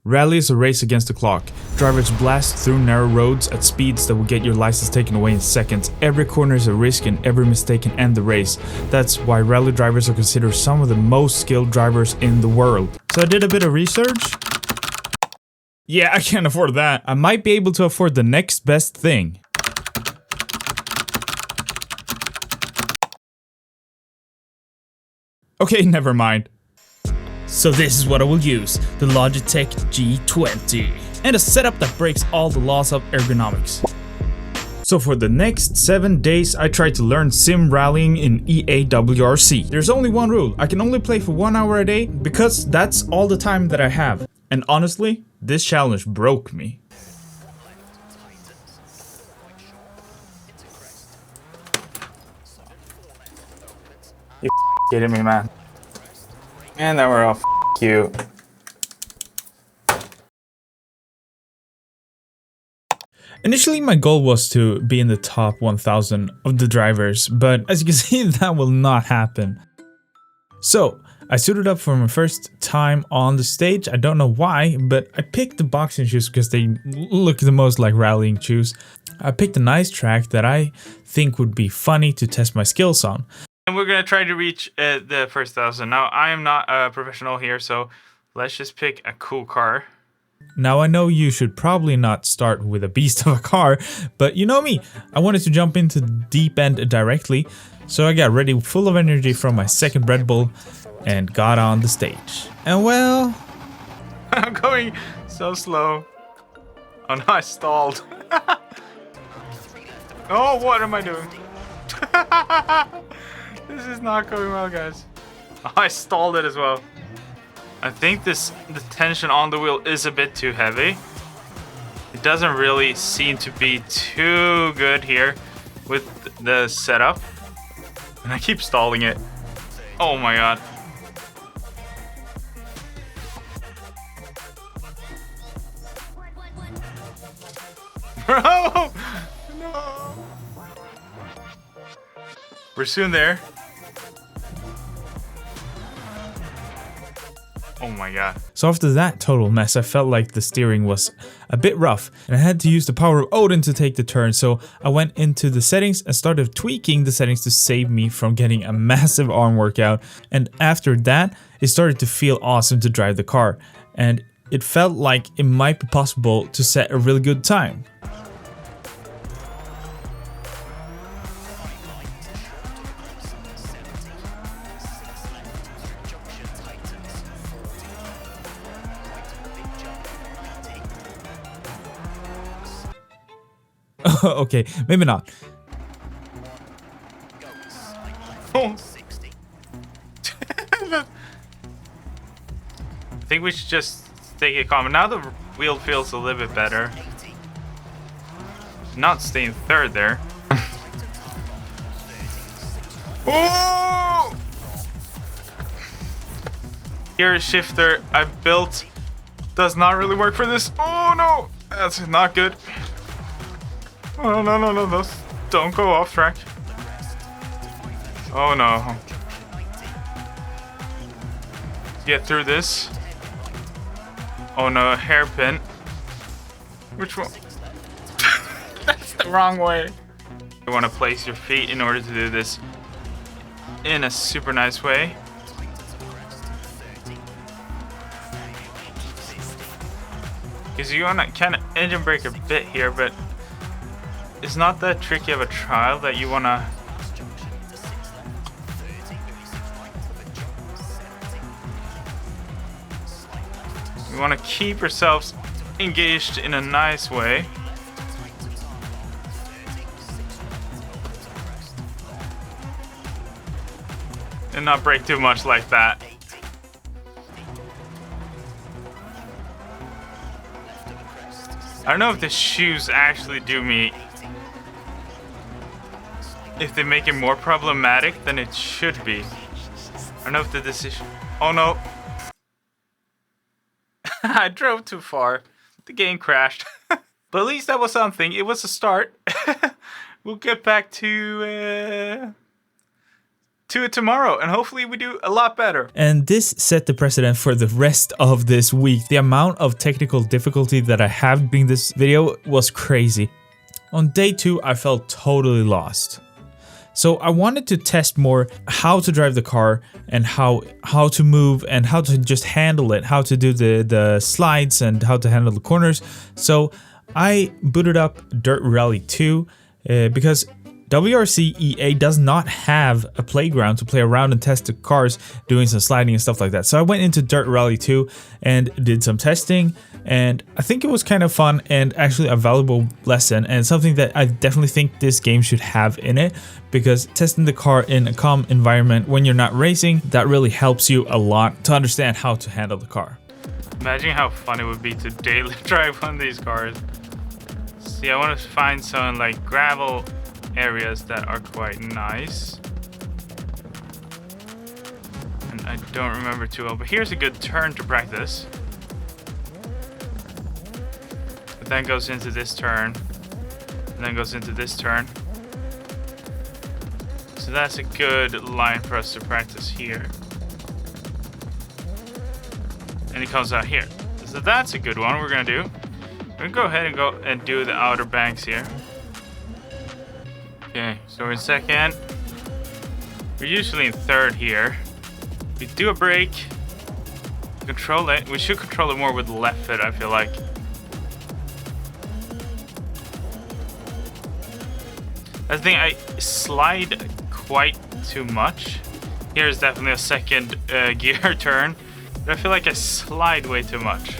Rally is a race against the clock. Drivers blast through narrow roads at speeds that will get your license taken away in seconds. Every corner is a risk and every mistake can end the race. That's why rally drivers are considered some of the most skilled drivers in the world. So I did a bit of research. Yeah, I can't afford that. I might be able to afford the next best thing. Okay, never mind. So this is what I will use, the Logitech G20. And a setup that breaks all the laws of ergonomics. So for the next 7 days I tried to learn sim rallying in EA WRC. There's only one rule, I can only play for 1 hour a day because that's all the time that I have. And honestly, this challenge broke me. You kidding me, man? And then we're off. You. Initially, my goal was to be in the top 1000 of the drivers, but as you can see, that will not happen. So, I suited up for my first time on the stage. I don't know why, but I picked the boxing shoes because they look the most like rallying shoes. I picked a nice track that I think would be funny to test my skills on. And we're gonna try to reach the first 1000. Now, I am not a professional here, so let's just pick a cool car. Now, I know you should probably not start with a beast of a car, but you know me, I wanted to jump into the deep end directly, so I got ready full of energy from my second Red Bull and got on the stage. And well... I'm going so slow. Oh no, I stalled. Oh, what am I doing? This is not going well, guys. Oh, I stalled it as well. I think the tension on the wheel is a bit too heavy. It doesn't really seem to be too good here with the setup. And I keep stalling it. Oh my god. Bro! No! We're soon there. Oh my god. So after that total mess, I felt like the steering was a bit rough and I had to use the power of Odin to take the turn, so I went into the settings and started tweaking the settings to save me from getting a massive arm workout. And after that, it started to feel awesome to drive the car, and it felt like it might be possible to set a really good time. Okay, maybe not. Oh. I think we should just take it calm. Now the wheel feels a little bit better. Not staying third there. Oh! Gear shifter I built does not really work for this. Oh no, that's not good. Oh no, those don't go off track. Oh no. Get through this. Oh no, hairpin. Which one? That's the wrong way. You want to place your feet in order to do this in a super nice way. Because you want to kind of engine brake a bit here, but it's not that tricky of a trial that you want to... You want to keep yourselves engaged in a nice way. And not brake too much like that. I don't know if the shoes actually do me... If they make it more problematic than it should be. I don't know if the decision... Oh no. I drove too far. The game crashed. But at least that was something. It was a start. We'll get back to to it tomorrow, and hopefully we do a lot better. And this set the precedent for the rest of this week. The amount of technical difficulty that I have during this video was crazy. On day 2, I felt totally lost. So I wanted to test more how to drive the car and how to move and how to just handle it, how to do the slides and how to handle the corners. So I booted up Dirt Rally 2 because WRC EA does not have a playground to play around and test the cars doing some sliding and stuff like that. So I went into Dirt Rally 2 and did some testing, and I think it was kind of fun and actually a valuable lesson and something that I definitely think this game should have in it, because testing the car in a calm environment when you're not racing, that really helps you a lot to understand how to handle the car. Imagine how fun it would be to daily drive one of these cars. See, I want to find some like gravel areas that are quite nice, and I don't remember too well, but here's a good turn to practice. It then goes into this turn, and then goes into this turn, so that's a good line for us to practice here, and it comes out here, so that's a good one. We're gonna do, we're gonna go ahead and do the outer banks here. Okay, so we're in second. We're usually in third here. We do a brake. Control it. We should control it more with the left foot, I feel like. I think I slide quite too much. Here's definitely a second gear turn, but I feel like I slide way too much.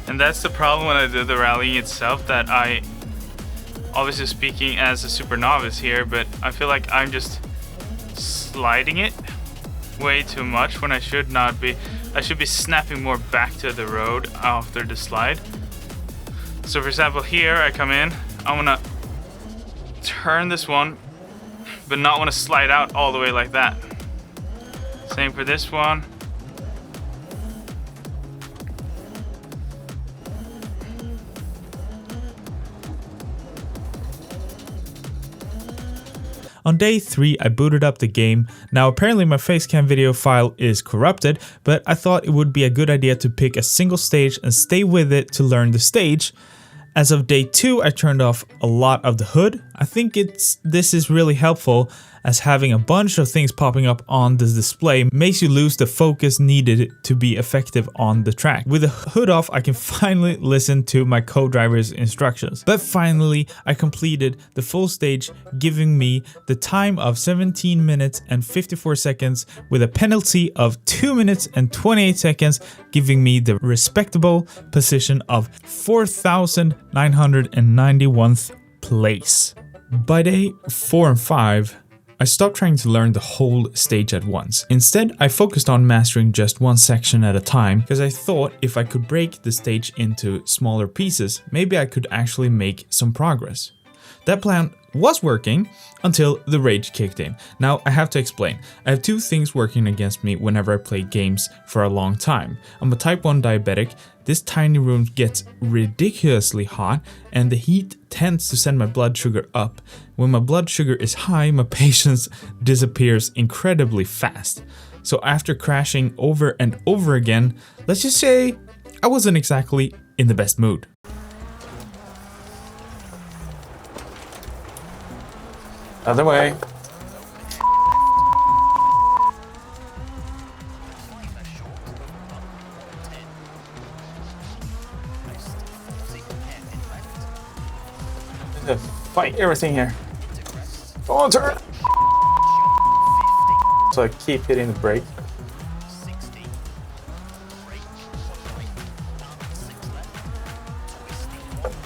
And that's the problem when I do the rallying itself, that I, obviously speaking as a super novice here, but I feel like I'm just sliding it way too much when I should not be. I should be snapping more back to the road after the slide. So for example, here I come in, I want to turn this one, but not want to slide out all the way like that. Same for this one. On day 3, I booted up the game. Now apparently my facecam video file is corrupted, but I thought it would be a good idea to pick a single stage and stay with it to learn the stage. As of day 2, I turned off a lot of the HUD. I think this is really helpful, as having a bunch of things popping up on the display makes you lose the focus needed to be effective on the track. With the HUD off, I can finally listen to my co-driver's instructions. But finally, I completed the full stage, giving me the time of 17 minutes and 54 seconds with a penalty of 2 minutes and 28 seconds, giving me the respectable position of 4,991th place. By day 4 and 5, I stopped trying to learn the whole stage at once. Instead, I focused on mastering just one section at a time, because I thought if I could break the stage into smaller pieces, maybe I could actually make some progress. That plan was working until the rage kicked in. Now I have to explain. I have two things working against me whenever I play games for a long time. I'm a type 1 diabetic. This tiny room gets ridiculously hot, and the heat tends to send my blood sugar up. When my blood sugar is high, my patience disappears incredibly fast. So after crashing over and over again, let's just say I wasn't exactly in the best mood. Other way. Fight everything here. Go on, turn. So I keep hitting the brake.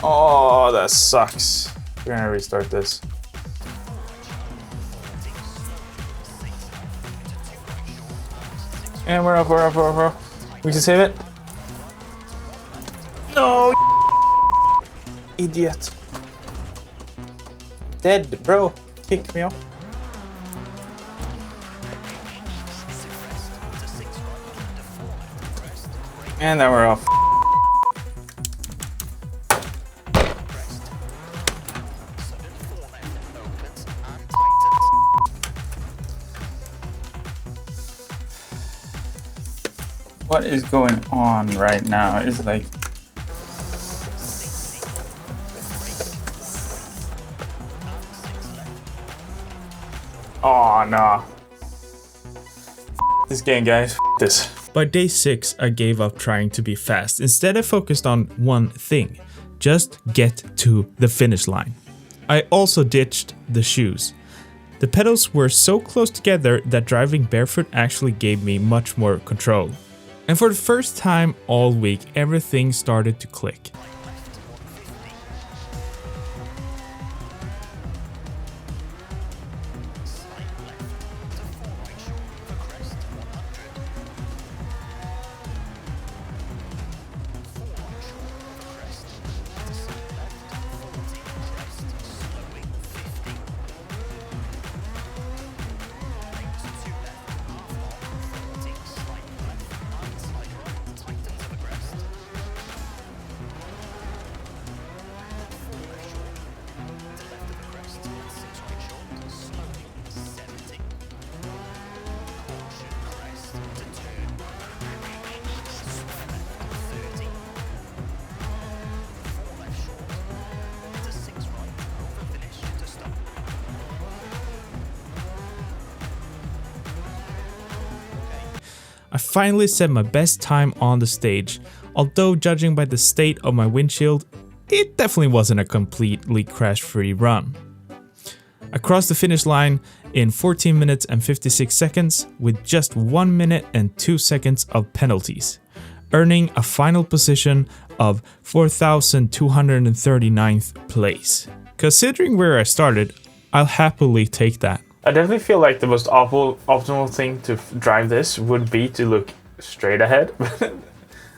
Oh, that sucks. We're gonna restart this. And we're up, we're up, we're up, we're up. We can save it. No, idiot. Dead, bro. Kick me off. And then we're off. What is going on right now? It's like... Oh no. This game, guys. This. By day 6, I gave up trying to be fast. Instead, I focused on one thing. Just get to the finish line. I also ditched the shoes. The pedals were so close together that driving barefoot actually gave me much more control. And for the first time all week, everything started to click. I finally set my best time on the stage, although judging by the state of my windshield, it definitely wasn't a completely crash-free run. I crossed the finish line in 14 minutes and 56 seconds with just 1 minute and 2 seconds of penalties, earning a final position of 4,239th place. Considering where I started, I'll happily take that. I definitely feel like the most optimal thing to drive this would be to look straight ahead.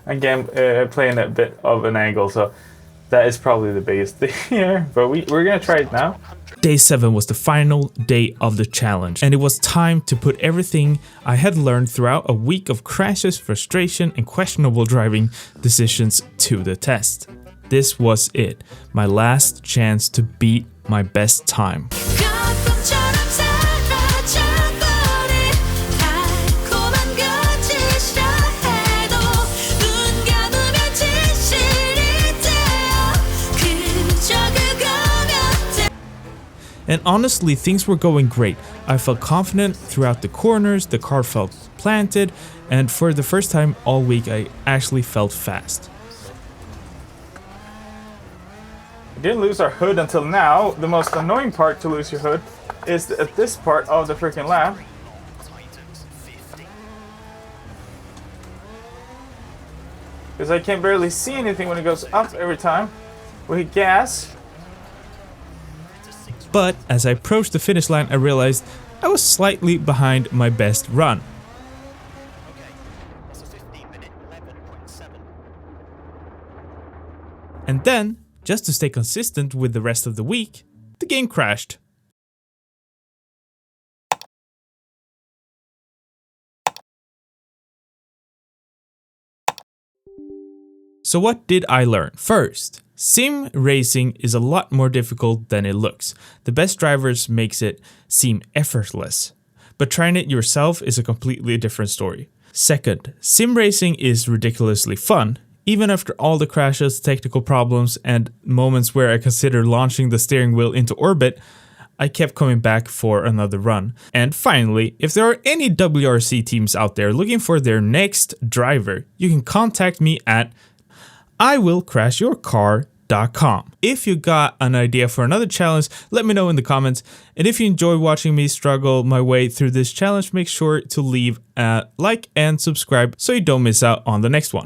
Again, playing a bit of an angle, so that is probably the biggest thing here. But we're gonna try it now. Day 7 was the final day of the challenge, and it was time to put everything I had learned throughout a week of crashes, frustration, and questionable driving decisions to the test. This was it, my last chance to beat my best time. And honestly, things were going great. I felt confident throughout the corners, the car felt planted, and for the first time all week I actually felt fast. We didn't lose our hood until now. The most annoying part to lose your hood is at this part of the freaking lap. Because I can barely see anything when it goes up every time. We hit gas. But as I approached the finish line, I realized I was slightly behind my best run. And then, just to stay consistent with the rest of the week, the game crashed. So what did I learn? First, sim racing is a lot more difficult than it looks. The best drivers makes it seem effortless, but trying it yourself is a completely different story. Second, sim racing is ridiculously fun. Even after all the crashes, technical problems, and moments where I considered launching the steering wheel into orbit, I kept coming back for another run. And finally, if there are any WRC teams out there looking for their next driver, you can contact me at iwillcrashyourcar.com. If you got an idea for another challenge, let me know in the comments. And if you enjoyed watching me struggle my way through this challenge, make sure to leave a like and subscribe so you don't miss out on the next one.